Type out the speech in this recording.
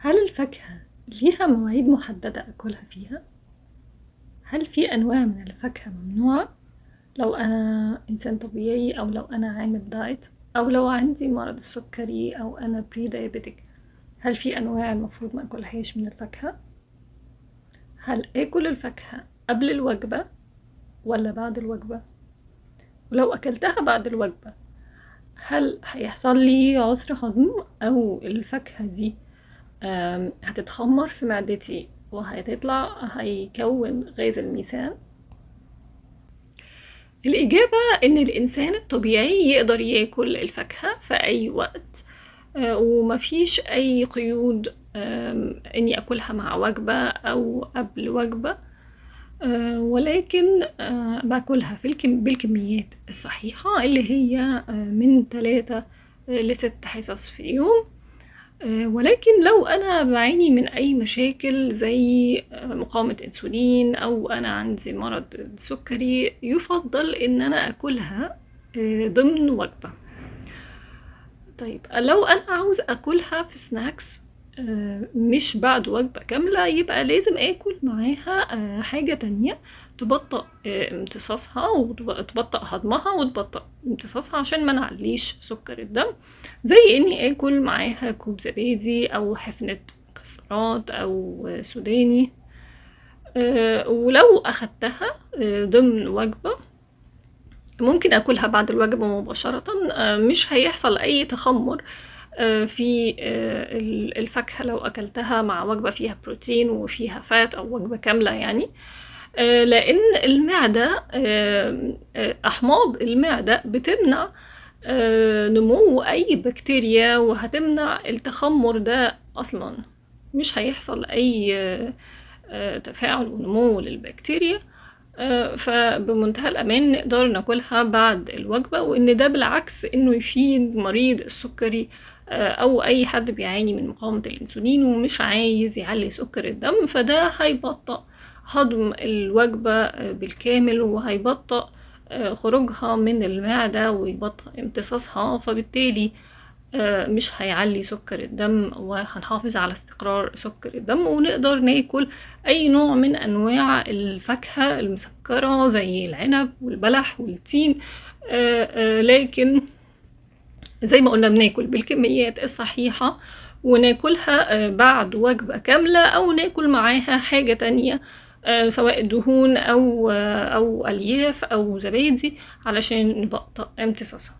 هل الفاكهة ليها مواعيد محددة أكلها فيها؟ هل في أنواع من الفاكهة ممنوعة لو أنا إنسان طبيعي أو لو أنا عامل دايت أو لو عندي مرض السكري أو أنا بري دايابيتك؟ هل في أنواع المفروض ما أكلهاش من الفاكهة؟ هل آكل الفاكهة قبل الوجبة ولا بعد الوجبة؟ ولو أكلتها بعد الوجبة هل هيحصل لي عسر هضم أو الفاكهة دي هتتخمر في معدتي هيكون غاز الميثان؟ الإجابة إن الإنسان الطبيعي يقدر ياكل الفاكهة في أي وقت، ومفيش أي قيود إني أكلها مع وجبة أو قبل وجبة، ولكن باكلها بالكميات الصحيحة اللي هي من 3 ل6 حصص في اليوم. ولكن لو أنا بعاني من أي مشاكل زي مقاومة أنسولين أو أنا عندي مرض السكري يفضل إن أنا أكلها ضمن وجبة. طيب لو أنا عاوز أكلها في سناكس مش بعد وجبة كاملة يبقى لازم أكل معاها حاجة تانية تبطئ امتصاصها وتبطئ هضمها وتبطئ امتصاصها عشان ما نعليش سكر الدم، زي اني اكل معاها كوب زبادي او حفنة مكسرات او سوداني. ولو اخدتها ضمن وجبة ممكن اكلها بعد الوجبة مباشرة، مش هيحصل اي تخمر في الفاكهة لو أكلتها مع وجبة فيها بروتين وفيها فات أو وجبة كاملة يعني، لأن المعدة أحماض المعدة بتمنع نمو أي بكتيريا وهتمنع التخمر ده أصلا، مش هيحصل أي تفاعل ونمو للبكتيريا. فبمنتهى الأمان نقدر ناكلها بعد الوجبة، وإن ده بالعكس إنه يفيد مريض السكري أو أي حد بيعاني من مقاومة الأنسولين ومش عايز يعلي سكر الدم، فده هيبطئ هضم الوجبة بالكامل وهيبطئ خروجها من المعدة ويبطئ امتصاصها، فبالتالي مش هيعلي سكر الدم وهنحافظ على استقرار سكر الدم، ونقدر ناكل أي نوع من أنواع الفاكهة المسكرة زي العنب والبلح والتين، لكن زي ما قلنا بناكل بالكميات الصحيحة وناكلها بعد وجبة كاملة أو ناكل معاها حاجة تانية سواء دهون أو ألياف أو زبادي علشان نبطئ امتصاصها.